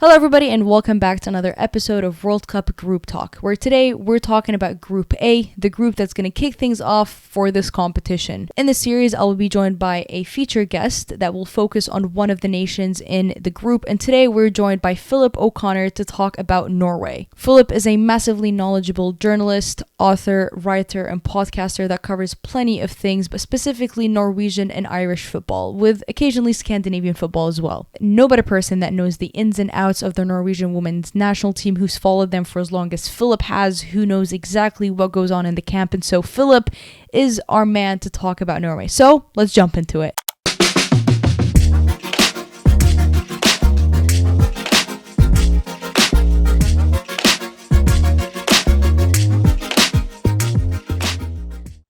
Hello, everybody, and welcome back to another episode of World Cup Group Talk, where today we're talking about Group A, the group that's going to kick things off for this competition. In this series, I will be joined by a featured guest that will focus on one of the nations in the group, and today we're joined by Philip O'Connor to talk about Norway. Philip is a massively knowledgeable journalist, author, writer, and podcaster that covers plenty of things, but specifically Norwegian and Irish football, with occasionally Scandinavian football as well. No better person that knows the ins and outs of the Norwegian women's national team, who's followed them for as long as Philip has, who knows exactly what goes on in the camp. And so Philip is our man to talk about Norway. So let's jump into it.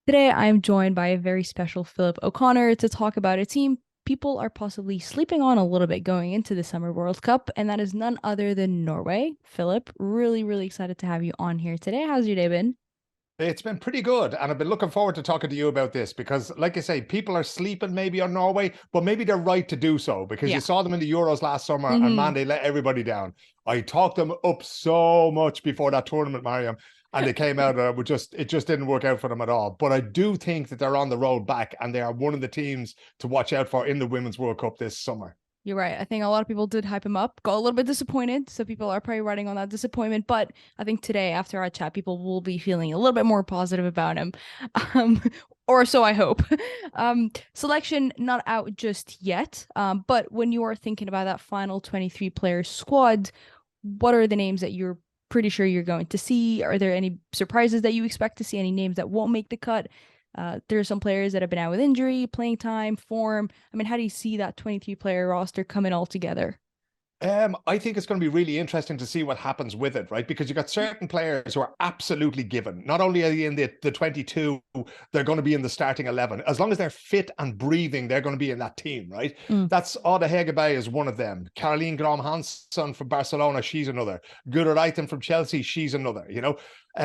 Today I'm joined by a very special Philip O'Connor to talk about a team people are possibly sleeping on a little bit going into the Summer World Cup, and that is none other than Norway. Philip, really excited to have you on here today. How's your day been? It's been pretty good, and I've been looking forward to talking to you about this because, like I say, people are sleeping maybe on Norway, but maybe they're right to do so because you saw them in the Euros last summer, and man, they let everybody down. I talked them up so much before that tournament, Mariam, and they came out it just didn't work out for them at all. But I do think that they're on the road back, and they are one of the teams to watch out for in the Women's World Cup this summer. You're right. I think a lot of people did hype him up, got a little bit disappointed. So people are probably riding on that disappointment. But I think today, after our chat, people will be feeling a little bit more positive about him. Or so I hope. Selection not out just yet. But when you are thinking about that final 23-player squad, what are the names that you're pretty sure you're going to see? Are there any surprises that you expect to see? Any names that won't make the cut? There are some players that have been out with injury, playing time, form. I mean, how do you see that 23-player roster coming all together? I think it's going to be really interesting to see what happens with it, right? Because you got certain players who are absolutely given. Not only are they in the 22, they're going to be in the starting 11. As long as they're fit and breathing, they're going to be in that team, right? That's Oda Hegerberg is one of them. Caroline Graham Hansen from Barcelona, she's another. Guro Reiten from Chelsea, she's another,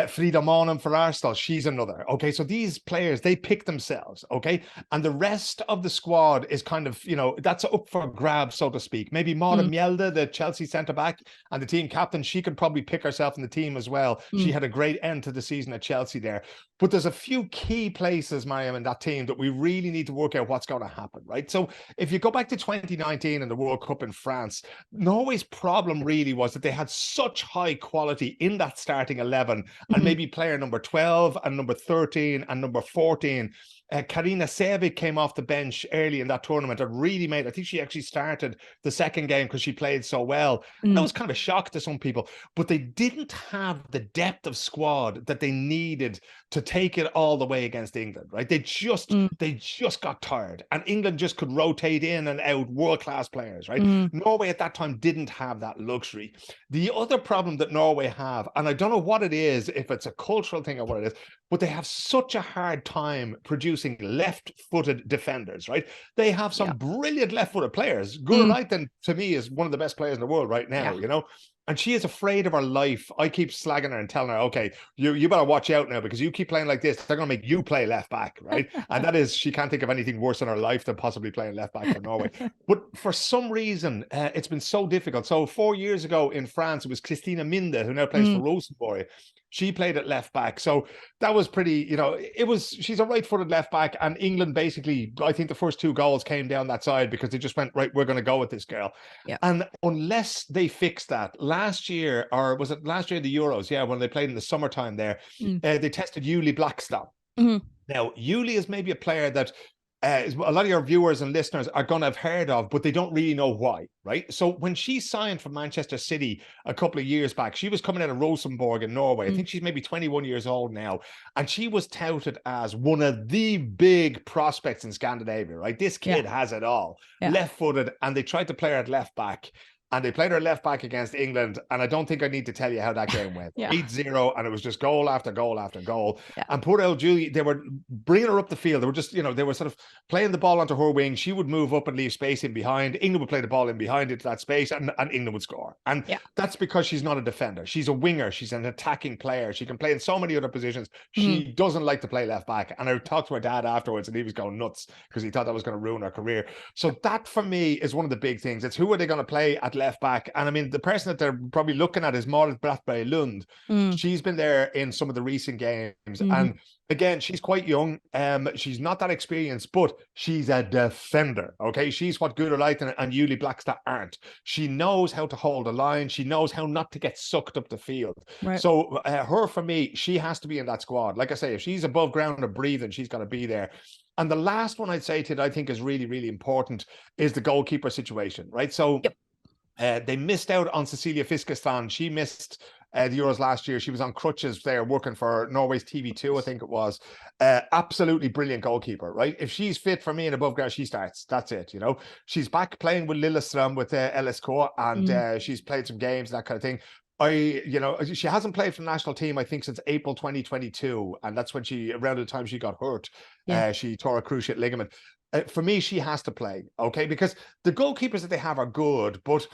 Frida Maanum for Arsenal, she's another. Okay, so these players, they pick themselves, okay? And the rest of the squad is kind of, that's up for grabs, so to speak. Maybe Mara Mjelde, the Chelsea centre-back and the team captain, she could probably pick herself in the team as well. She had a great end to the season at Chelsea there. But there's a few key places, Mariam, in that team that we really need to work out what's going to happen, right? So if you go back to 2019 and the World Cup in France, Norway's problem really was that they had such high quality in that starting 11 and maybe player number 12 and number 13 and number 14. Karina Sævik came off the bench early in that tournament and really I think she actually started the second game because she played so well. That was kind of a shock to some people, but they didn't have the depth of squad that they needed to take it all the way against England, right? They just got tired, and England just could rotate in and out world-class players, right? Norway at that time didn't have that luxury. The other problem that Norway have, and I don't know what it is, if it's a cultural thing or what it is, but they have such a hard time producing left-footed defenders, right? They have some brilliant left-footed players. Guro Reiten, to me, is one of the best players in the world right now, And she is afraid of her life. I keep slagging her and telling her, okay, you better watch out now because you keep playing like this, they're going to make you play left back, right? And that is, she can't think of anything worse in her life than possibly playing left back for Norway. But for some reason, it's been so difficult. So 4 years ago in France, it was Christina Minde, who now plays for Rosenborg. She played at left back. So that was pretty, she's a right-footed left back. And England basically, I think the first 2 goals came down that side because they just went, right, we're going to go with this girl. Yeah. And unless they fix that, last year, or was it last year, the Euros? Yeah, when they played in the summertime there, they tested Julie Blackstone. Now, Julie is maybe a player that a lot of your viewers and listeners are going to have heard of, but they don't really know why, right? So when she signed for Manchester City a couple of years back, she was coming out of Rosenborg in Norway. I think she's maybe 21 years old now. And she was touted as one of the big prospects in Scandinavia, right? This kid has it all. Left-footed, and they tried to play her at left back. And they played her left back against England. And I don't think I need to tell you how that game went. 8-0. And it was just goal after goal after goal. And poor old Julie, they were bringing her up the field. They were just, they were sort of playing the ball onto her wing. She would move up and leave space in behind. England would play the ball in behind into that space, and England would score. And that's because she's not a defender. She's a winger. She's an attacking player. She can play in so many other positions. She doesn't like to play left back. And I talked to her dad afterwards, and he was going nuts because he thought that was going to ruin her career. So that, for me, is one of the big things. It's who are they going to play at left left back. And I mean, the person that they're probably looking at is Marit Brathberg Lund. Mm. She's been there in some of the recent games. And again, she's quite young. She's not that experienced, but she's a defender. Okay. She's what Guro Leiten and Julie Blackstad aren't. She knows how to hold a line. She knows how not to get sucked up the field. Right. So her, for me, she has to be in that squad. Like I say, if she's above ground or breathing, she's got to be there. And the last one I'd say to that I think is really, really important is the goalkeeper situation, right? So they missed out on Cecilia Fiskestan. She missed the Euros last year. She was on crutches there working for Norway's TV2, I think it was. Absolutely brilliant goalkeeper, right? If she's fit for me and above ground, she starts. That's it, you know. She's back playing with Lillestrøm with LSK, and she's played some games, that kind of thing. She hasn't played for the national team, I think, since April 2022. And that's when around the time she got hurt, she tore a cruciate ligament. For me, she has to play, okay? Because the goalkeepers that they have are good, but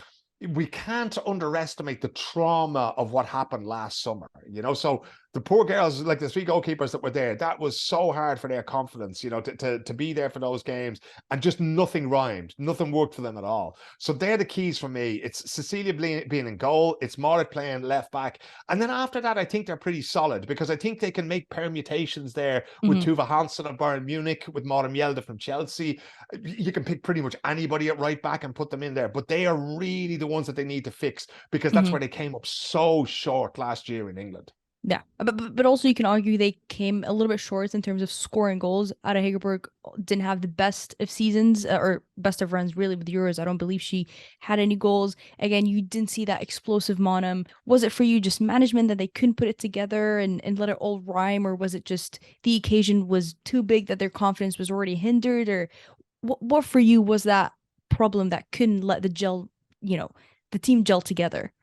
we can't underestimate the trauma of what happened last summer, you know? So the poor girls, like the three goalkeepers that were there, that was so hard for their confidence, you know, to be there for those games, and just nothing rhymed. Nothing worked for them at all. So they're the keys for me. It's Cecilia being in goal. It's Marit playing left back. And then after that, I think they're pretty solid, because I think they can make permutations there with Tuva Hansson of Bayern Munich, with Maren Mjelde from Chelsea. You can pick pretty much anybody at right back and put them in there. But they are really the ones that they need to fix, because that's where they came up so short last year in England. Yeah, but also you can argue they came a little bit short in terms of scoring goals. Ada Hegerberg didn't have the best of seasons or best of runs really with Euros. I don't believe she had any goals. Again, you didn't see that explosive Monum. Was it for you just management that they couldn't put it together and let it all rhyme, or was it just the occasion was too big that their confidence was already hindered, or what for you was that problem that couldn't let the team gel together?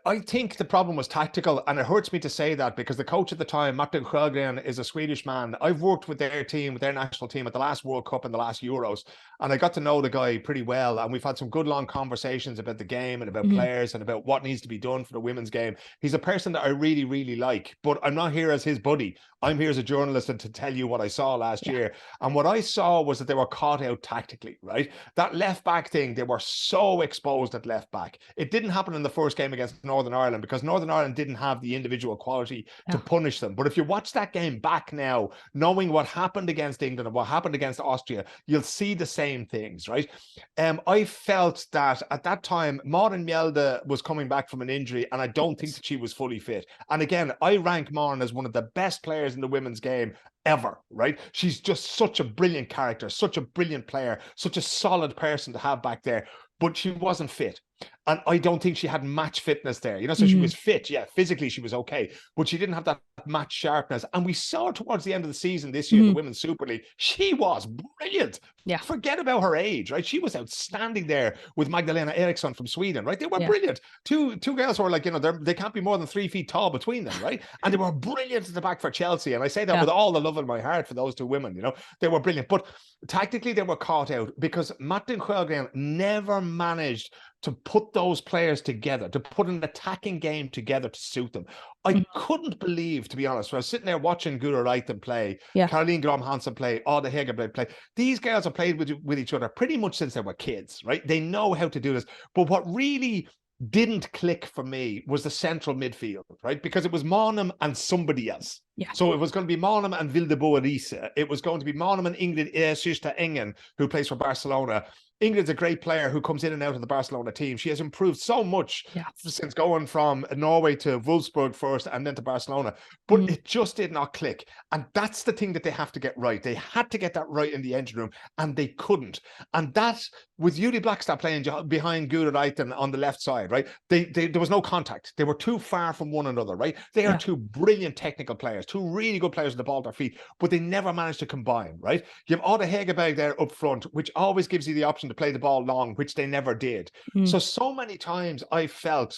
I think the problem was tactical, and it hurts me to say that, because the coach at the time, Martin Sjögren, is a Swedish man. I've worked with their team, with their national team at the last World Cup and the last Euros, and I got to know the guy pretty well, and we've had some good long conversations about the game and about players and about what needs to be done for the women's game. He's a person that I really, really like, but I'm not here as his buddy. I'm here as a journalist and to tell you what I saw last year. And what I saw was that they were caught out tactically, right? That left back thing, they were so exposed at left back. It didn't happen in the first game against Northern Ireland, because Northern Ireland didn't have the individual quality to punish them. But if you watch that game back now, knowing what happened against England and what happened against Austria, you'll see the same things, right? I felt that at that time, Maren Mjelde was coming back from an injury, and I don't think that she was fully fit. And again, I rank Maren as one of the best players in the women's game ever, right? She's just such a brilliant character, such a brilliant player, such a solid person to have back there, but she wasn't fit. And I don't think she had match fitness there, you know, so she was fit. Yeah, physically she was okay, but she didn't have that match sharpness. And we saw towards the end of the season this year, the Women's Super League, she was brilliant. Yeah. Forget about her age, right? She was outstanding there with Magdalena Eriksson from Sweden, right? They were brilliant. Two girls who are like, you know, they can't be more than 3 feet tall between them, right? And they were brilliant at the back for Chelsea. And I say that with all the love in my heart for those two women, you know, they were brilliant. But tactically, they were caught out because Martin Sjögren never managed to put those players together, to put an attacking game together to suit them. I couldn't believe, to be honest, when I was sitting there watching Guro Leiten play, Caroline Grom Hansen play, Ada Hegerberg play. These girls have played with each other pretty much since they were kids, right? They know how to do this. But what really didn't click for me was the central midfield, right? Because it was Monum and somebody else. Yeah. So it was going to be Monum and Vilde Boerice. It was going to be Monum and Ingrid Sjösta Engen, who plays for Barcelona. Ingrid's a great player who comes in and out of the Barcelona team. She has improved so much since going from Norway to Wolfsburg first and then to Barcelona. But it just did not click. And that's the thing that they have to get right. They had to get that right in the engine room, and they couldn't. And that, with Julie Blackstad playing behind Guro Leiten on the left side, right? There was no contact. They were too far from one another, right? They are two brilliant technical players, two really good players with the ball at their feet, but they never managed to combine, right? You have Ada Hegerberg there up front, which always gives you the option to play the ball long, which they never did. So many times I felt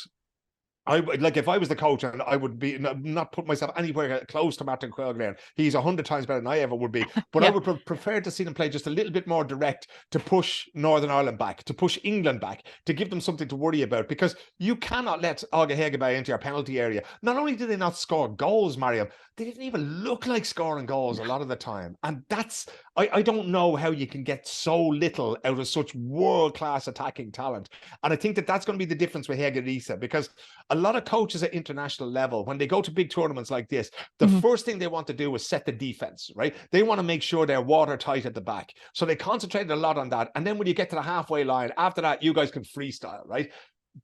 like if I was the coach, and I would be not put myself anywhere close to Martin Quailgren. He's 100 times better than I ever would be. But I Yeah. would prefer to see them play just a little bit more direct, to push Northern Ireland back, to push England back, to give them something to worry about. Because you cannot let Aga Hegeby into your penalty area. Not only did they not score goals, Mariam, they didn't even look like scoring goals a lot of the time. And that's, I don't know how you can get so little out of such world-class attacking talent. And I think that that's going to be the difference with Hegerisa, because a lot of coaches at international level, when they go to big tournaments like this, the first thing they want to do is set the defense, right? They want to make sure they're watertight at the back. So they concentrated a lot on that. And then when you get to the halfway line, after that, you guys can freestyle, right?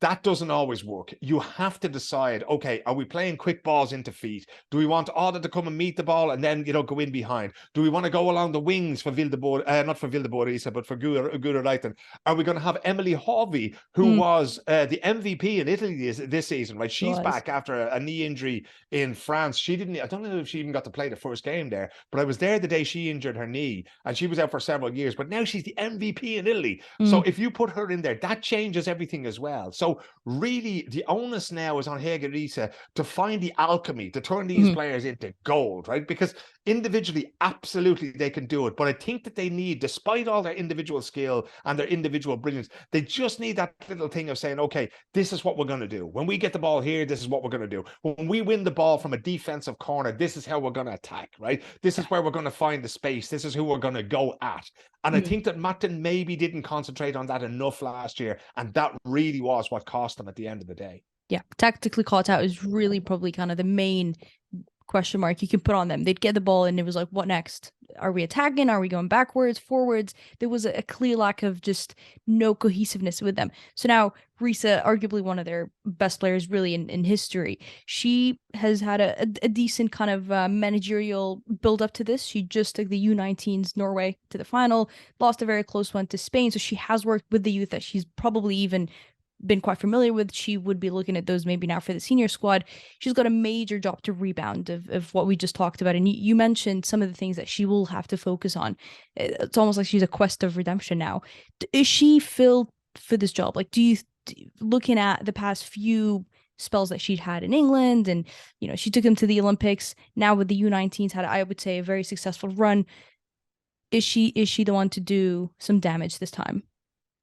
That doesn't always work. You have to decide, okay, are we playing quick balls into feet? Do we want Oda to come and meet the ball and then, go in behind? Do we want to go along the wings for not for Vildeborisa, but for Gura Reiten? Are we going to have Emily Hovey, who was the MVP in Italy this season, right? She's back after a knee injury in France. I don't know if she even got to play the first game there, but I was there the day she injured her knee, and she was out for several years, but now she's the MVP in Italy. So if you put her in there, that changes everything as well. So really, the onus now is on Hegerisa to find the alchemy, to turn these players into gold, right? Because individually, absolutely, they can do it. But I think that they need, despite all their individual skill and their individual brilliance, they just need that little thing of saying, okay, this is what we're going to do. When we get the ball here, this is what we're going to do. When we win the ball from a defensive corner, this is how we're going to attack, right? This is where we're going to find the space. This is who we're going to go at. And I think that Martin maybe didn't concentrate on that enough last year. And that really was what cost them at the end of the day. Yeah, tactically caught out is really probably kind of the main question mark you can put on them. They'd get the ball and it was like, what next? Are we attacking? Are we going backwards, forwards? There was a clear lack of just no cohesiveness with them. So now Risa, arguably one of their best players really in history, she has had a decent kind of managerial build up to this. She just took the U19s Norway to the final, lost a very close one to Spain. So she has worked with the youth that she's probably even been quite familiar with. She would be looking at those maybe now for the senior squad. She's got a major job to rebound of what we just talked about. And you mentioned some of the things that she will have to focus on. It's almost like she's a quest of redemption now. Is she filled for this job? Like, looking at the past few spells that she'd had in England, and, she took them to the Olympics. Now with the U19s had, I would say, a very successful run. Is she the one to do some damage this time?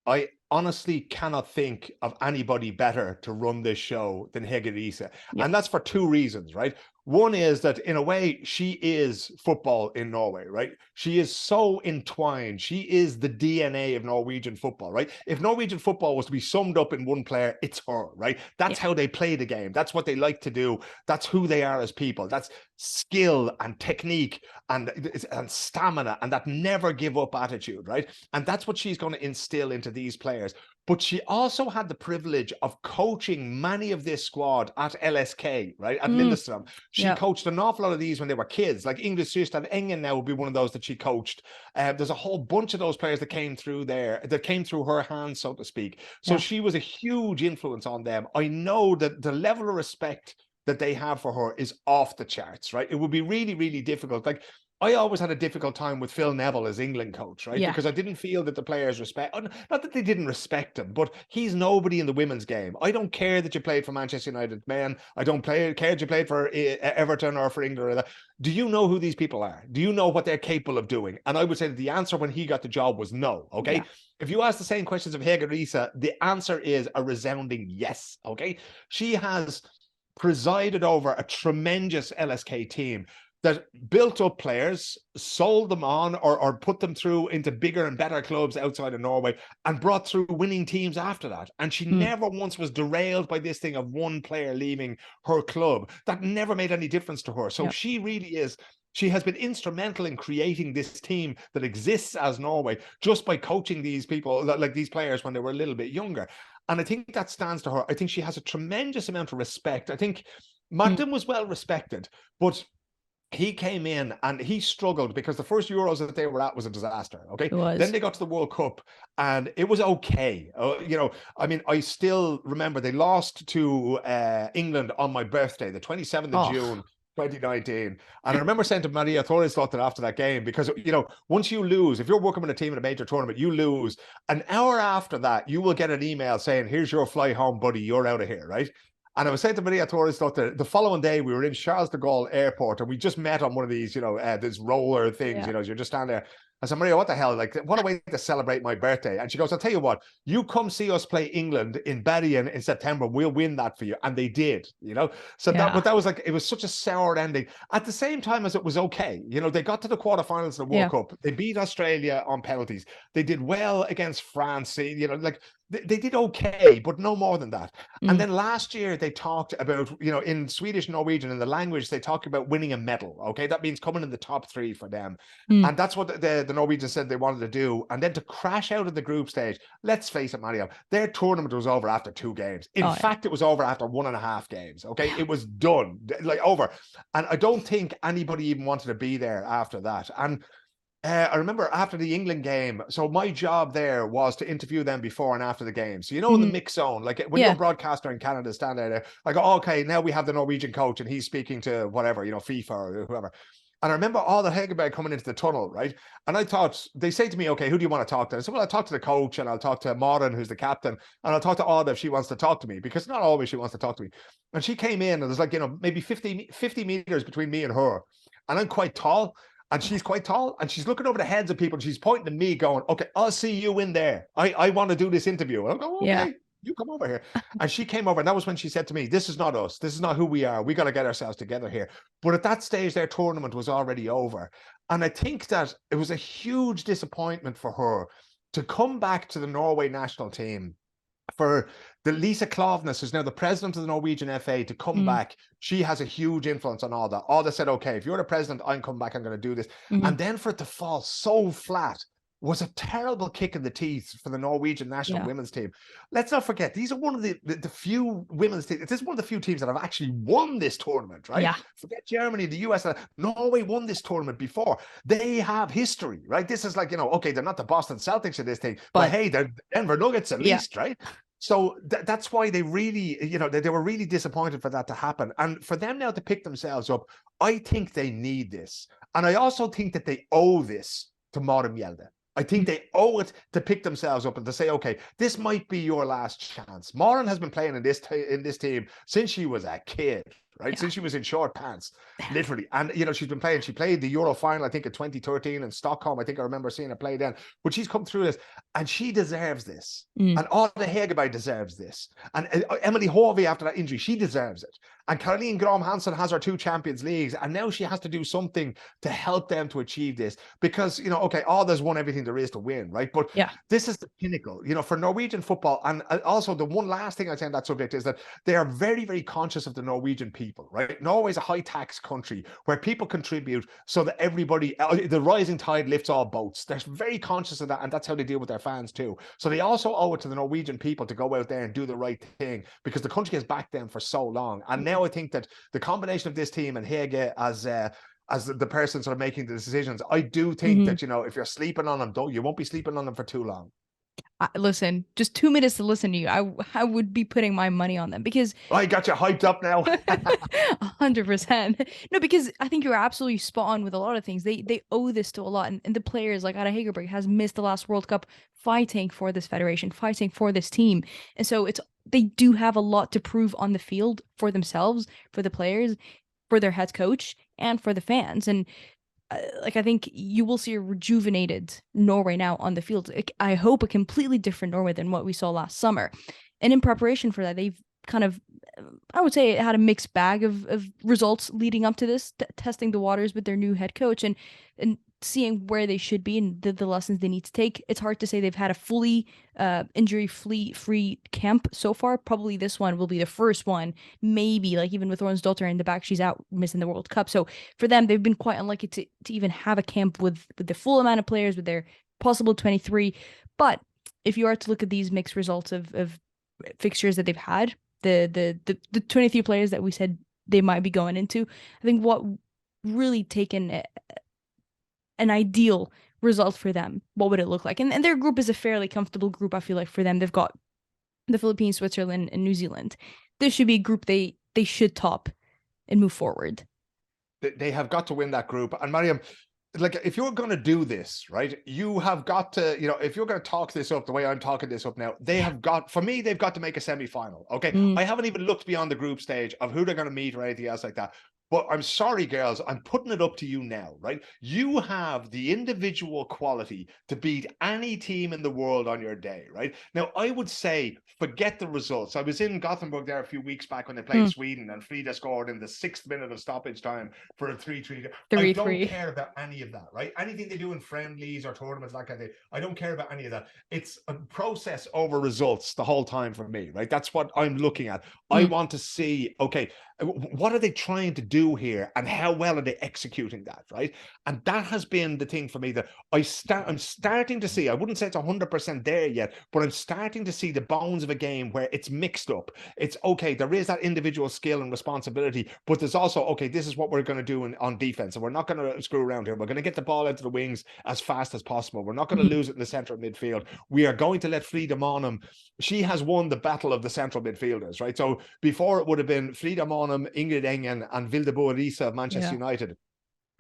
I honestly cannot think of anybody better to run this show than Hegerisa. Yep. And that's for two reasons, right? One is that in a way, she is football in Norway, right? She is so entwined. She is the DNA of Norwegian football, right? If Norwegian football was to be summed up in one player, it's her, right? That's how they play the game. That's what they like to do. That's who they are as people. That's skill and technique and stamina and that never give up attitude, right? And that's what she's going to instill into these players. But she also had the privilege of coaching many of this squad at LSK, right? At Lillestrøm. She coached an awful lot of these when they were kids. Like Ingrid Syrstad Engen now would be one of those that she coached. There's a whole bunch of those players that came through there, that came through her hands, so to speak. So she was a huge influence on them. I know that the level of respect that they have for her is off the charts, right? It would be really, really difficult. Like, I always had a difficult time with Phil Neville as England coach, right? Because I didn't feel that the players not that they didn't respect him, but he's nobody in the women's game. I don't care that you played for Manchester United men. I don't care that you played for Everton or for England or that. Do you know who these people are? Do you know what they're capable of doing? And I would say that the answer when he got the job was no, okay? Yeah. If you ask the same questions of Hegerisa, the answer is a resounding yes, okay? She has presided over a tremendous LSK team that built up players, sold them on or put them through into bigger and better clubs outside of Norway and brought through winning teams after that. And she never once was derailed by this thing of one player leaving her club. That never made any difference to her. So she really is, she has been instrumental in creating this team that exists as Norway just by coaching these people, like these players when they were a little bit younger. And I think that stands to her. I think she has a tremendous amount of respect. I think Martin was well respected, but he came in and he struggled because the first Euros that they were at was a disaster. Okay. Then they got to the World Cup and it was okay. I mean, I still remember they lost to England on my birthday, the 27th of June, 2019. And I remember saying to Maria Thorisdottir after that game, because, once you lose, if you're working with a team in a major tournament, you lose. An hour after that, you will get an email saying, here's your fly home, buddy. You're out of here. Right. And I was saying to Maria Torres the following day, we were in Charles de Gaulle Airport and we just met on one of these, these roller things, Yeah. you're just standing there. I said, Maria, what the hell? Like, what a way to celebrate my birthday. And she goes, I'll tell you what, you come see us play England in Berrien in September. We'll win that for you. And they did, So Yeah. that was like, it was such a sour ending. At the same time as it was okay. They got to the quarterfinals of the World Cup. They beat Australia on penalties. They did well against France. Like they did okay, but no more than that. And then last year they talked about, in Swedish, Norwegian, in the language, they talk about winning a medal. Okay. That means coming in the top 3 for them. And that's what the Norwegians said they wanted to do. And then to crash out of the group stage, let's face it, Mario, their tournament was over after 2 games. In fact, it was over after 1.5 games. Okay. It was done, like over. And I don't think anybody even wanted to be there after that. And I remember after the England game, so my job there was to interview them before and after the game. So, in the mix zone, like when you're a broadcaster in Canada, stand there, I go, okay, now we have the Norwegian coach and he's speaking to whatever, FIFA or whoever. And I remember all the Hegerberg coming into the tunnel, right? And I thought, they say to me, okay, who do you want to talk to? I said, well, I'll talk to the coach and I'll talk to Maren, who's the captain, and I'll talk to Odd if she wants to talk to me, because not always she wants to talk to me. And she came in and there's like, maybe 50 meters between me and her. And I'm quite tall. And she's quite tall, and she's looking over the heads of people, and she's pointing to me going, okay, I'll see you in there. I want to do this interview. And I'll go, okay, you come over here. And she came over, and that was when she said to me, this is not us. This is not who we are. We got to get ourselves together here. But at that stage, their tournament was already over. And I think that it was a huge disappointment for her to come back to the Norway national team, for the Lisa Klaveness, who's now the president of the Norwegian FA, to come back. She has a huge influence on all that. All that said, okay, if you're the president, I'm coming back, I'm going to do this. And then for it to fall so flat was a terrible kick in the teeth for the Norwegian national women's team. Let's not forget, these are one of the few women's teams. This is one of the few teams that have actually won this tournament, right? Yeah. Forget Germany, the US. Norway won this tournament before. They have history, right? This is like, okay, they're not the Boston Celtics of this thing, but hey, they're Denver Nuggets at least, right? So that's why they really, they were really disappointed for that to happen. And for them now to pick themselves up, I think they need this. And I also think that they owe this to Maren Mjelde. I think they owe it to pick themselves up and to say, okay, this might be your last chance. Maren has been playing in this team since she was a kid, right? Since she was in short pants, literally. And, she's been playing. She played the Euro final, I think, in 2013 in Stockholm. I think I remember seeing her play then. But she's come through this, and she deserves this. And Anna Hegerberg deserves this. And Emily Horvey, after that injury, she deserves it. And Caroline Graham Hansen has her 2 Champions Leagues, and now she has to do something to help them to achieve this. Because, okay, there's won everything there is to win, right? But this is the pinnacle, for Norwegian football. And also the one last thing I'd say on that subject is that they are very, very conscious of the Norwegian people, right? Norway's a high tax country where people contribute so that everybody, the rising tide lifts all boats. They're very conscious of that, and that's how they deal with their fans too. So they also owe it to the Norwegian people to go out there and do the right thing, because the country has backed them for so long. And now I think that the combination of this team and Hege as the person sort of making the decisions, I do think that, if you're sleeping on them, you won't be sleeping on them for too long. Listen, just 2 minutes to listen to you, I would be putting my money on them, because I got you hyped up now. 100%. No, because I think you're absolutely spot on with a lot of things. They owe this to a lot, and the players like Anna Hegerberg has missed the last World Cup fighting for this federation, fighting for this team, and so they do have a lot to prove on the field for themselves, for the players, for their head coach, and for the fans. And I think you will see a rejuvenated Norway now on the field. I hope a completely different Norway than what we saw last summer. And in preparation for that, they've kind of, I would say, it had a mixed bag of results leading up to this, testing the waters with their new head coach and seeing where they should be and the lessons they need to take. It's hard to say they've had a fully injury-free camp so far. Probably this one will be the first one. Maybe, like, even with Thorn's daughter in the back, she's out missing the World Cup. So for them, they've been quite unlucky to even have a camp with the full amount of players, with their possible 23. But if you are to look at these mixed results of fixtures that they've had, the 23 players that we said they might be going into, I think what really taken an ideal result for them, what would it look like? And their group is a fairly comfortable group, I feel like, for them. They've got the Philippines, Switzerland, and New Zealand. This should be a group they should top and move forward. They have got to win that group. And Mariam, like if you're going to do this, right, you have got to, if you're going to talk this up the way I'm talking this up now, they Yeah. have got, for me, they've got to make a semi-final. Okay. Mm. I haven't even looked beyond the group stage of who they're going to meet or anything else like that. But I'm sorry, girls, I'm putting it up to you now, right? You have the individual quality to beat any team in the world on your day, right? Now, I would say forget the results. I was in Gothenburg there a few weeks back when they played Mm. Sweden, and Frida scored in the 6th minute of stoppage time for a 3-3. I don't 3-3. care about any of that, right? Anything they do in friendlies or tournaments, that kind of thing, I don't care about any of that. It's a process over results the whole time for me, right? That's what I'm looking at. I Mm. want to see, okay, what are they trying to do here, and how well are they executing that, right? And that has been the thing for me that I'm starting to see. I wouldn't say it's 100% there yet, but I'm starting to see the bones of a game where it's mixed up. It's okay, there is that individual skill and responsibility, but there's also, okay, this is what we're going to do on defense, and we're not going to screw around here. We're going to get the ball into the wings as fast as possible. We're not going to Mm. lose it in the center of midfield. We are going to let Frida Monum, she has won the battle of the central midfielders, right? So before it would have been Frida Monum, Ingrid Engen, and Vilde Boerisa of Manchester Yeah. United.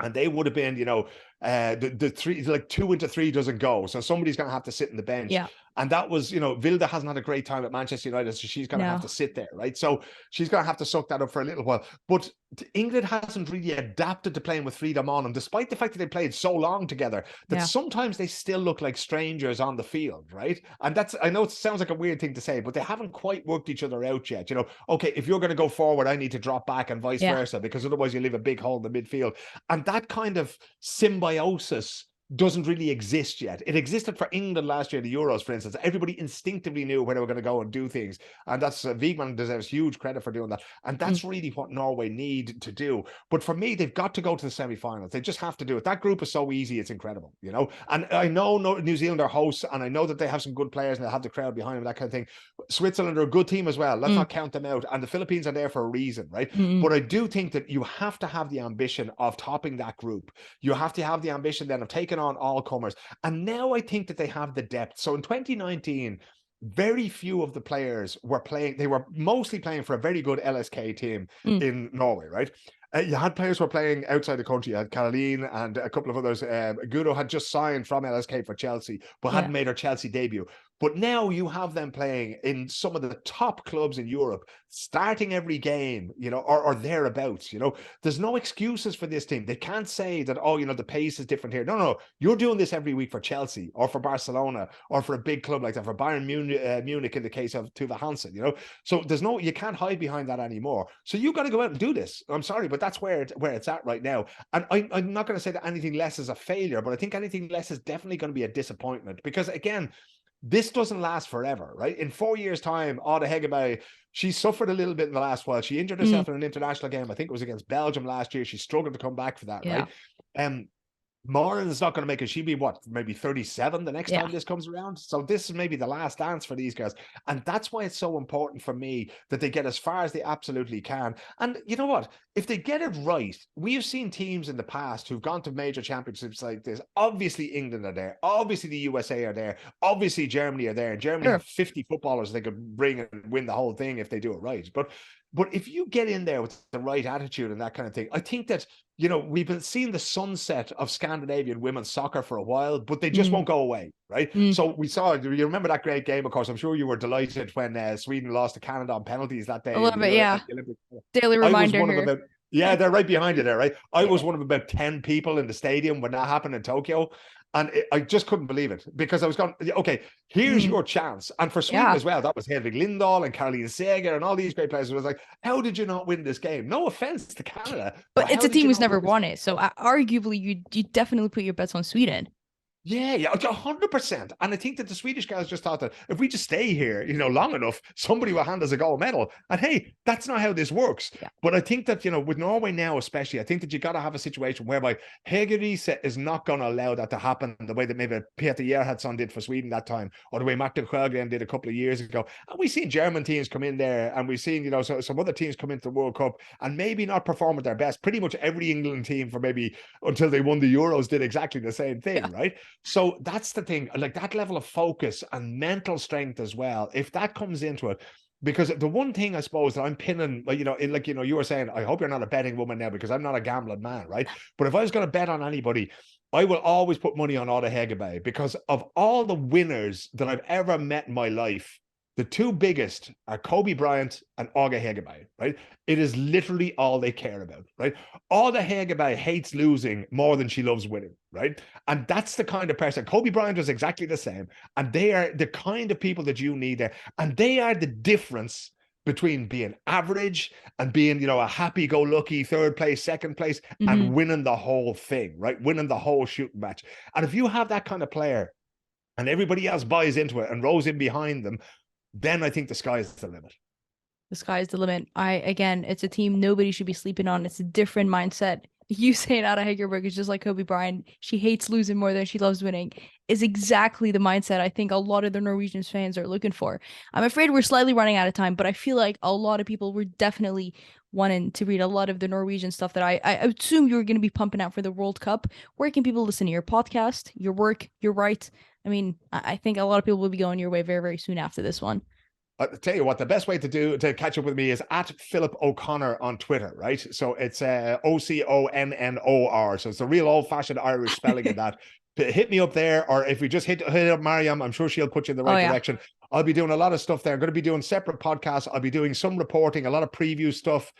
And they would have been, the three, like 2 into 3 doesn't go. So somebody's going to have to sit in the bench. Yeah. And that was, Vilda hasn't had a great time at Manchester United, so she's going to have No. to sit there, right? So she's going to have to suck that up for a little while. But England hasn't really adapted to playing with Frida Monum, despite the fact that they played so long together, that Yeah. sometimes they still look like strangers on the field, right? And that's, I know it sounds like a weird thing to say, but they haven't quite worked each other out yet. Okay, if you're going to go forward, I need to drop back, and vice Yeah. versa, because otherwise you leave a big hole in the midfield. And that kind of symbiosis doesn't really exist yet. It existed for England last year, the Euros, for instance. Everybody instinctively knew where they were going to go and do things. And that's Wiegman deserves huge credit for doing that. And that's really what Norway need to do. But for me, they've got to go to the semi-finals. They just have to do it. That group is so easy, it's incredible, And I know New Zealand are hosts, and I know that they have some good players and they have the crowd behind them, that kind of thing. Switzerland are a good team as well. Let's not count them out. And the Philippines are there for a reason, right? Mm. But I do think that you have to have the ambition of topping that group. You have to have the ambition then of taking on all comers. And now I think that they have the depth. So in 2019, very few of the players were playing. They were mostly playing for a very good LSK team Mm. in Norway, right? You had players who were playing outside the country. You had Caroline and a couple of others. Gudo had just signed from LSK for Chelsea, but hadn't made her Chelsea debut. But now you have them playing in some of the top clubs in Europe, starting every game, or thereabouts. There's no excuses for this team. They can't say that, the pace is different here. No, you're doing this every week for Chelsea or for Barcelona or for a big club like that, for Bayern Munich in the case of Tuva Hansen, So you can't hide behind that anymore. So you got to go out and do this. I'm sorry, but that's where it's at right now. And I'm not going to say that anything less is a failure, but I think anything less is definitely going to be a disappointment, because again, this doesn't last forever, right? In 4 years' time, Oda Hegerberg, she suffered a little bit in the last while. She injured herself in an international game. I think it was against Belgium last year. She struggled to come back for that, right? Moran is not going to make it. She'll be maybe 37 the next time this comes around. So this is maybe the last dance for these guys. And that's why it's so important for me that they get as far as they absolutely can. And you know what? If they get it right, we have seen teams in the past who've gone to major championships like this. Obviously, England are there. Obviously, the USA are there. Obviously, Germany are there. And Germany have 50 footballers they could bring and win the whole thing if they do it right. But if you get in there with the right attitude and that kind of thing, I think that, we've been seeing the sunset of Scandinavian women's soccer for a while, but they just won't go away, right? So we saw, you remember that great game, of course. I'm sure you were delighted when Sweden lost to Canada on penalties that day. A little bit, yeah. Daily I was reminder one here. of about, yeah, they're right behind you there, right? I was one of about 10 people in the stadium when that happened in Tokyo. And I just couldn't believe it, because I was going, okay, here's your chance. And for Sweden as well, that was Hedvig Lindahl and Caroline Seger and all these great players. It was like, how did you not win this game? No offense to Canada. But it's a team who's never won it. So arguably, you definitely put your bets on Sweden. Yeah, 100%. And I think that the Swedish guys just thought that if we just stay here, long enough, somebody will hand us a gold medal. And hey, that's not how this works. Yeah. But I think that, with Norway now especially, I think that you got to have a situation whereby Hegerise is not going to allow that to happen the way that maybe Peter Gerhardsson did for Sweden that time, or the way Martin Sjögren did a couple of years ago. And we've seen German teams come in there, and we've seen, some other teams come into the World Cup and maybe not perform at their best. Pretty much every England team for maybe until they won the Euros did exactly the same thing, right? So that's the thing, like that level of focus and mental strength as well. If that comes into it, because the one thing I suppose that I'm pinning, like, you were saying, I hope you're not a betting woman now, because I'm not a gambling man, right? But if I was going to bet on anybody, I will always put money on Oda Hegerberg, because of all the winners that I've ever met in my life, the two biggest are Kobe Bryant and Oda Hegerberg, right? It is literally all they care about, right? Oda Hegerberg hates losing more than she loves winning, right? And that's the kind of person. Kobe Bryant was exactly the same. And they are the kind of people that you need there. And they are the difference between being average and being, a happy-go-lucky third place, second place, and winning the whole thing, right? Winning the whole shooting match. And if you have that kind of player and everybody else buys into it and rows in behind them, then I think the sky is the limit. The sky is the limit. Again, it's a team nobody should be sleeping on. It's a different mindset. You saying Ada Hegerberg is just like Kobe Bryant. She hates losing more than she loves winning, is exactly the mindset I think a lot of the Norwegian fans are looking for. I'm afraid we're slightly running out of time, but I feel like a lot of people were definitely wanting to read a lot of the Norwegian stuff that I assume you were going to be pumping out for the World Cup. Where can people listen to your podcast, your work, your right? I mean, I think a lot of people will be going your way very, very soon after this one. I'll tell you what, the best way to catch up with me is at Philip O'Connor on Twitter, right? So it's Oconnor. So it's the real old-fashioned Irish spelling of that. Hit me up there, or if we just hit up Mariam, I'm sure she'll put you in the right direction. I'll be doing a lot of stuff there. I'm going to be doing separate podcasts. I'll be doing some reporting, a lot of preview stuff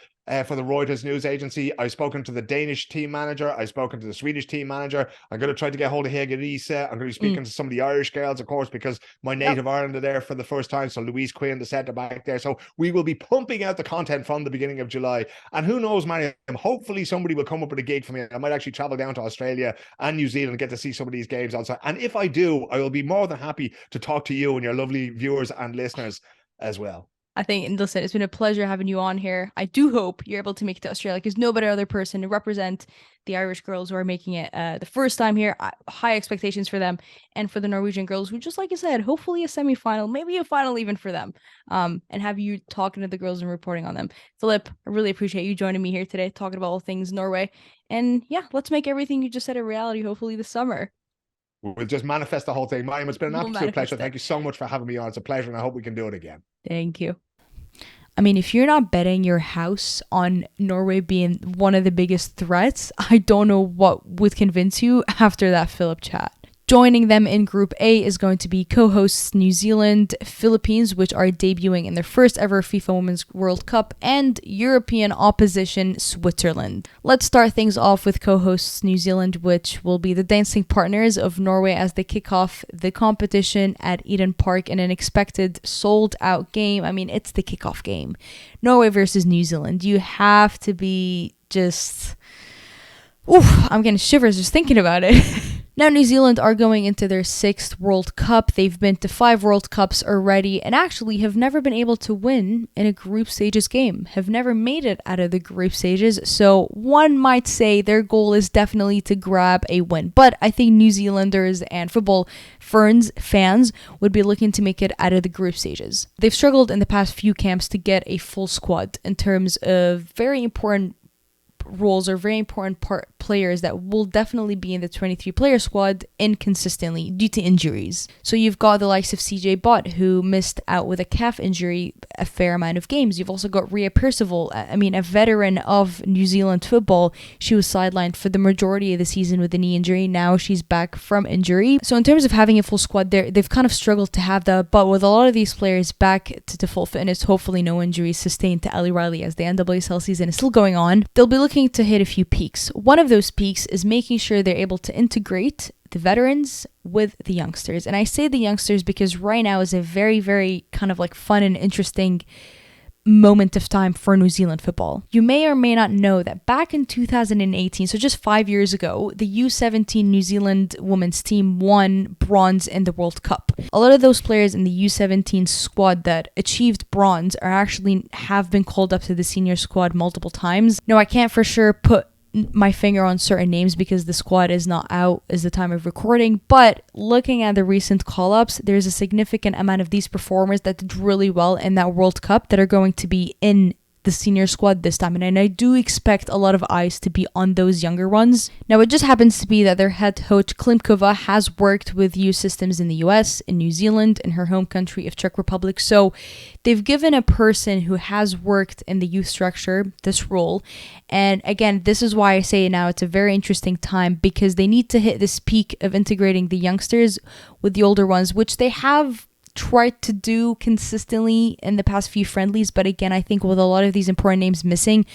for the Reuters news agency. I've spoken to the Danish team manager. I've spoken to the Swedish team manager. I'm going to try to get hold of Hege Riise. I'm going to be speaking to some of the Irish girls, of course, because my native Ireland are there for the first time. So Louise Quinn, the centre back there. So we will be pumping out the content from the beginning of July. And who knows, Mariam, hopefully somebody will come up with a gig for me. I might actually travel down to Australia and New Zealand and get to see some of these games outside. And if I do, I will be more than happy to talk to you and your lovely viewers and listeners as well. I think, and listen, it's been a pleasure having you on here. I do hope you're able to make it to Australia, because no better other person to represent the Irish girls who are making it the first time here. High expectations for them, and for the Norwegian girls who, just like you said, hopefully a semi-final, maybe a final even for them, and have you talking to the girls and reporting on them. Philip, I really appreciate you joining me here today, talking about all things Norway. And yeah, let's make everything you just said a reality, hopefully this summer. We'll just manifest the whole thing. Mariam, it's been an absolute pleasure. Thank you so much for having me on. It's a pleasure, and I hope we can do it again. Thank you. I mean, if you're not betting your house on Norway being one of the biggest threats, I don't know what would convince you after that Philip chat. Joining them in Group A is going to be co-hosts New Zealand, Philippines, which are debuting in their first ever FIFA Women's World Cup, and European opposition Switzerland. Let's start things off with co-hosts New Zealand, which will be the dancing partners of Norway as they kick off the competition at Eden Park in an expected sold-out game. I mean, it's the kickoff game. Norway versus New Zealand. You have to be just... Oof, I'm getting shivers just thinking about it. Now, New Zealand are going into their 6th World Cup. They've been to 5 World Cups already, and actually have never been able to win in a group stages game, have never made it out of the group stages. So one might say their goal is definitely to grab a win. But I think New Zealanders and football fans would be looking to make it out of the group stages. They've struggled in the past few camps to get a full squad in terms of very important roles or very important players that will definitely be in the 23 player squad inconsistently due to injuries. So you've got the likes of CJ Bott, who missed out with a calf injury a fair amount of games. You've also got Rhea Percival, a veteran of New Zealand football. She was sidelined for the majority of the season with a knee injury. Now she's back from injury. So in terms of having a full squad, they've kind of struggled to have that, but with a lot of these players back to full fitness, hopefully no injuries sustained to Ellie Riley as the NWSL season is still going on, they'll be looking to hit a few peaks. One of those peaks is making sure they're able to integrate the veterans with the youngsters. And I say the youngsters because right now is a very, very kind of like fun and interesting moment of time for New Zealand football. You may or may not know that back in 2018, so just 5 years ago, the U17 New Zealand women's team won bronze in the World Cup. A lot of those players in the U17 squad that achieved bronze have been called up to the senior squad multiple times. No, I can't for sure put my finger on certain names because the squad is not out as the time of recording, but looking at the recent call-ups, there's a significant amount of these performers that did really well in that World Cup that are going to be in the senior squad this time, and I do expect a lot of eyes to be on those younger ones. Now, it just happens to be that their head coach Klimkova has worked with youth systems in the US, in New Zealand, in her home country of Czech Republic, so they've given a person who has worked in the youth structure this role. And again, this is why I say now it's a very interesting time, because they need to hit this peak of integrating the youngsters with the older ones, which they have tried to do consistently in the past few friendlies. But again, I think with a lot of these important names missing,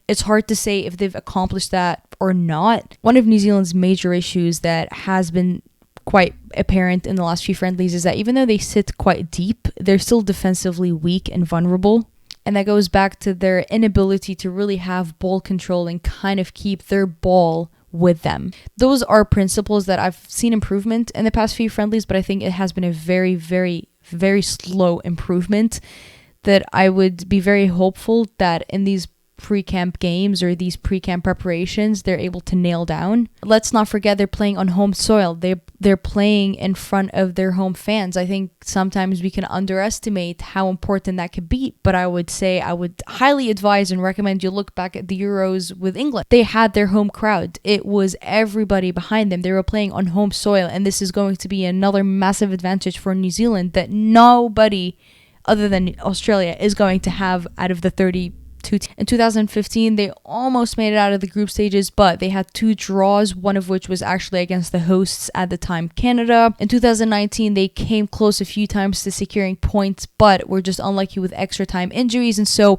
it's hard to say if they've accomplished that or not. One of New Zealand's major issues that has been quite apparent in the last few friendlies is that even though they sit quite deep, they're still defensively weak and vulnerable. And that goes back to their inability to really have ball control and kind of keep their ball with them. Those are principles that I've seen improvement in the past few friendlies, but I think it has been a very, very, very slow improvement that I would be very hopeful that in these pre-camp games or these pre-camp preparations they're able to nail down. Let's not forget they're playing on home soil. They're playing in front of their home fans. I think sometimes we can underestimate how important that could be, but I would say I would highly advise and recommend you look back at the Euros with England. They had their home crowd. It was everybody behind them. They were playing on home soil, and this is going to be another massive advantage for New Zealand that nobody other than Australia is going to have out of the 32 teams. In 2015, they almost made it out of the group stages, but they had 2 draws, one of which was actually against the hosts at the time, Canada. In 2019, they came close a few times to securing points, but were just unlucky with extra time injuries. And so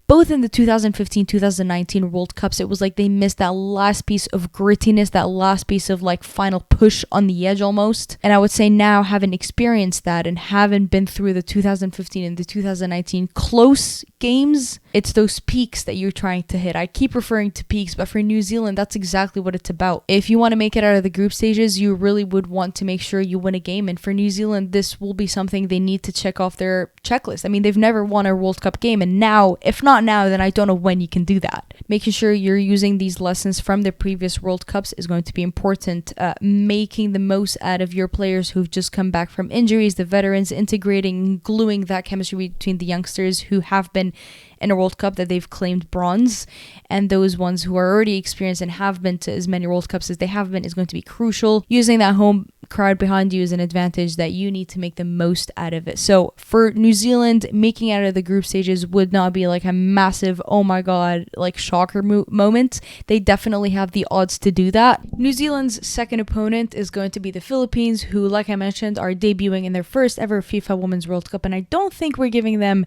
both in the 2015-2019 World Cups, it was like they missed that last piece of grittiness, that last piece of like final push on the edge almost. And I would say now, having experienced that and having been through the 2015 and the 2019 close games, it's those peaks that you're trying to hit. I keep referring to peaks, but for New Zealand, that's exactly what it's about. If you want to make it out of the group stages, you really would want to make sure you win a game. And for New Zealand, this will be something they need to check off their checklist. I mean, they've never won a World Cup game, and now, if not now, then I don't know when you can do that. Making sure you're using these lessons from the previous World Cups is going to be important. Making the most out of your players who've just come back from injuries, the veterans, integrating, gluing that chemistry between the youngsters who have been in a World Cup that they've claimed bronze, and those ones who are already experienced and have been to as many World Cups as they have been is going to be crucial. Using that home crowd behind you is an advantage that you need to make the most out of it. So for New Zealand, making out of the group stages would not be like a massive, oh my god, like shocker moment. They definitely have the odds to do that. New Zealand's second opponent is going to be the Philippines, who, like I mentioned, are debuting in their first ever FIFA Women's World Cup, and I don't think we're giving them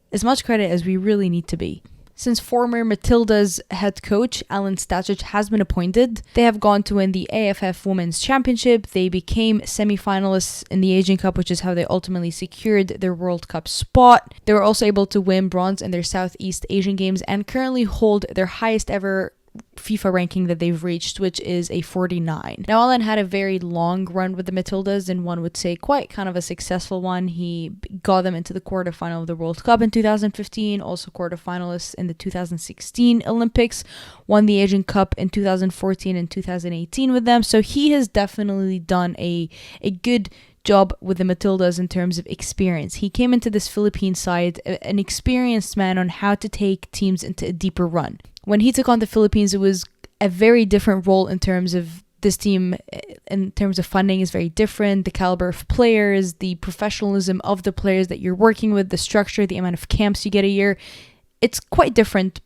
as much credit as we really need to be. Since former Matilda's head coach, Alan Stachich, has been appointed, they have gone to win the AFF Women's Championship. They became semi-finalists in the Asian Cup, which is how they ultimately secured their World Cup spot. They were also able to win bronze in their Southeast Asian Games and currently hold their highest ever FIFA ranking that they've reached, which is a 49. Now, Alan had a very long run with the Matildas, and one would say quite kind of a successful one. He got them into the quarterfinal of the World Cup in 2015, also quarterfinalists in the 2016 Olympics, won the Asian Cup in 2014 and 2018 with them. So he has definitely done a good job with the Matildas in terms of experience. He came into this Philippine side an experienced man on how to take teams into a deeper run. When he took on the Philippines, it was a very different role in terms of this team, in terms of funding is very different, the caliber of players, the professionalism of the players that you're working with, the structure, the amount of camps you get a year. It's quite different,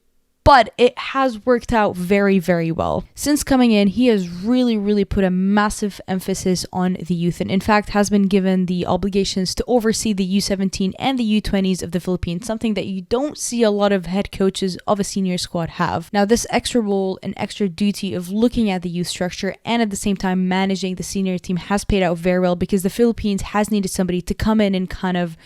but it has worked out very, very well. Since coming in, he has really put a massive emphasis on the youth, and in fact has been given the obligations to oversee the U17 and the U20s of the Philippines, something that you don't see a lot of head coaches of a senior squad have. Now, this extra role and extra duty of looking at the youth structure and at the same time managing the senior team has paid out very well, because the Philippines has needed somebody to come in and kind of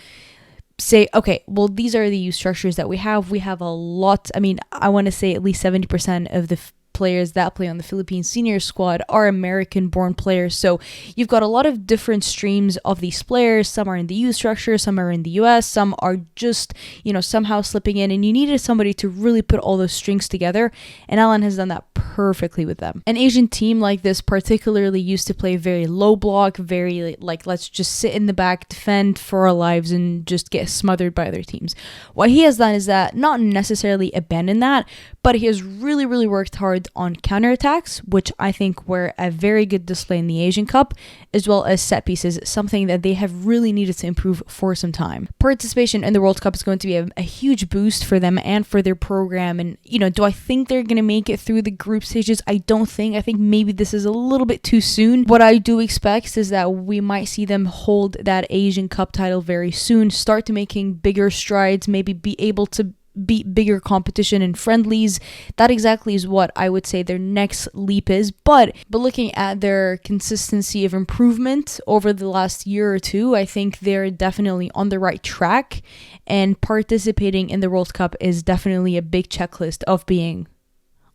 say, okay, well, these are the youth structures that we have. We have a lot. I mean, I want to say at least 70% of the players that play on the Philippine senior squad are American-born players. So you've got a lot of different streams of these players. Some are in the youth structure, some are in the US, some are just, somehow slipping in. And you needed somebody to really put all those strings together. And Alan has done that perfectly with them. An Asian team like this particularly used to play very low block, very like let's just sit in the back, defend for our lives, and just get smothered by other teams. What he has done is that not necessarily abandoned that, but he has really, really worked hard on counterattacks, which I think were a very good display in the Asian Cup, as well as set pieces, something that they have really needed to improve for some time. Participation in the World Cup is going to be a huge boost for them and for their program. And, do I think they're going to make it through the group stages? I don't think. I think maybe this is a little bit too soon. What I do expect is that we might see them hold that Asian Cup title very soon, start to making bigger strides, maybe be able to beat bigger competition in friendlies. That exactly is what I would say their next leap is. But looking at their consistency of improvement over the last year or two, I think they're definitely on the right track, and participating in the World Cup is definitely a big checklist of being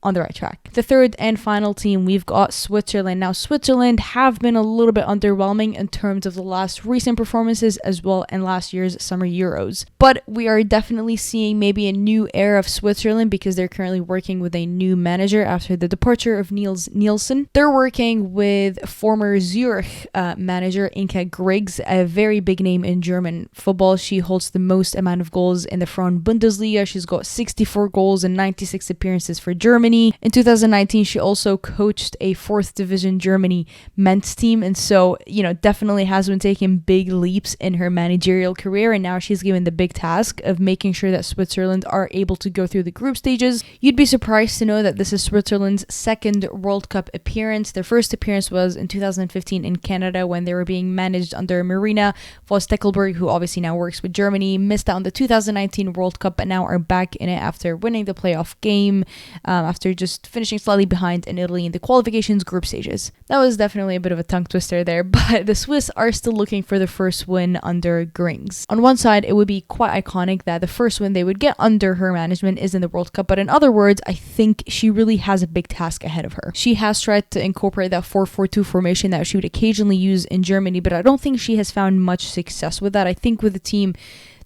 on the right track. The third and final team, we've got Switzerland. Now, Switzerland have been a little bit underwhelming in terms of the last recent performances as well in last year's Summer Euros. But we are definitely seeing maybe a new era of Switzerland because they're currently working with a new manager after the departure of Niels Nielsen. They're working with former Zurich manager Inka Griggs, a very big name in German football. She holds the most amount of goals in the Frauen Bundesliga. She's got 64 goals and 96 appearances for Germany. In 2019, she also coached a 4th Division Germany men's team, and so, definitely has been taking big leaps in her managerial career, and now she's given the big task of making sure that Switzerland are able to go through the group stages. You'd be surprised to know that this is Switzerland's second World Cup appearance. Their first appearance was in 2015 in Canada when they were being managed under Marina Voss-Tecklenburg, who obviously now works with Germany. Missed out on the 2019 World Cup, but now are back in it after winning the playoff game, after just finishing slightly behind in Italy in the qualifications group stages. That was definitely a bit of a tongue twister there, but the Swiss are still looking for the first win under Grings. On one side, it would be quite iconic that the first win they would get under her management is in the World Cup, but in other words, I think she really has a big task ahead of her. She has tried to incorporate that 4-4-2 formation that she would occasionally use in Germany, but I don't think she has found much success with that. I think with the team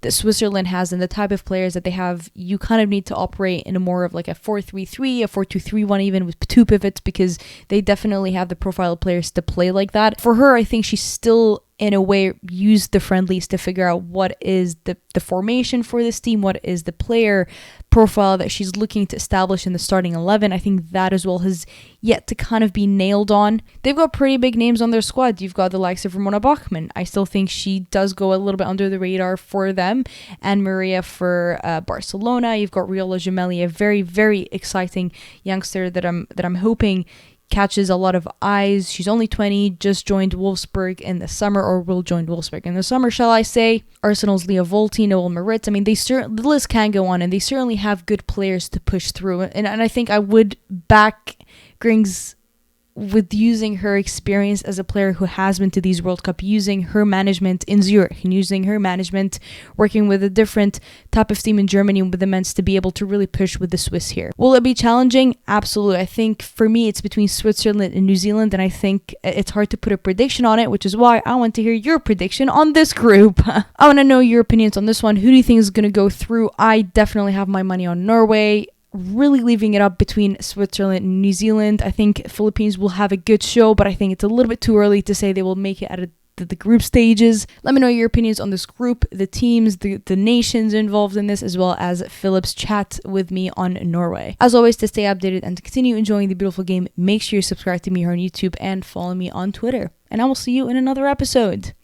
that Switzerland has and the type of players that they have, you kind of need to operate in a more of like a 4-3-3, a 4-2-3-1 even, with 2 pivots, because they definitely have the profile of players to play like that. For her, I think she's still in a way used the friendlies to figure out what is the formation for this team, what is the player profile that she's looking to establish in the starting 11. I think that as well has yet to kind of be nailed on. They've got pretty big names on their squad. You've got the likes of Ramona Bachmann. I still think she does go a little bit under the radar for them. And Maria for Barcelona. You've got Riola Gemelli, a very, very exciting youngster that I'm hoping catches a lot of eyes. She's only 20, just joined Wolfsburg in the summer, or will join Wolfsburg in the summer, shall I say. Arsenal's Leah Volti, Noel Maritz. I mean, the list can go on, and they certainly have good players to push through. And I think I would back Grings with using her experience as a player who has been to these World Cup, using her management in Zurich and using her management working with a different type of team in Germany with the men's to be able to really push with the Swiss here. Will it be challenging? Absolutely. I think for me it's between Switzerland and New Zealand, and I think it's hard to put a prediction on it, which is why I want to hear your prediction on this group. I want to know your opinions on this one. Who do you think is going to go through? I definitely have my money on Norway. Really leaving it up between Switzerland and New Zealand. I think Philippines will have a good show, but I think it's a little bit too early to say they will make it out of the group stages. Let me know your opinions on this group, the teams, the nations involved in this, as well as Philip's chat with me on Norway. As always, to stay updated and to continue enjoying the beautiful game, make sure you subscribe to me here on YouTube and follow me on Twitter. And I will see you in another episode.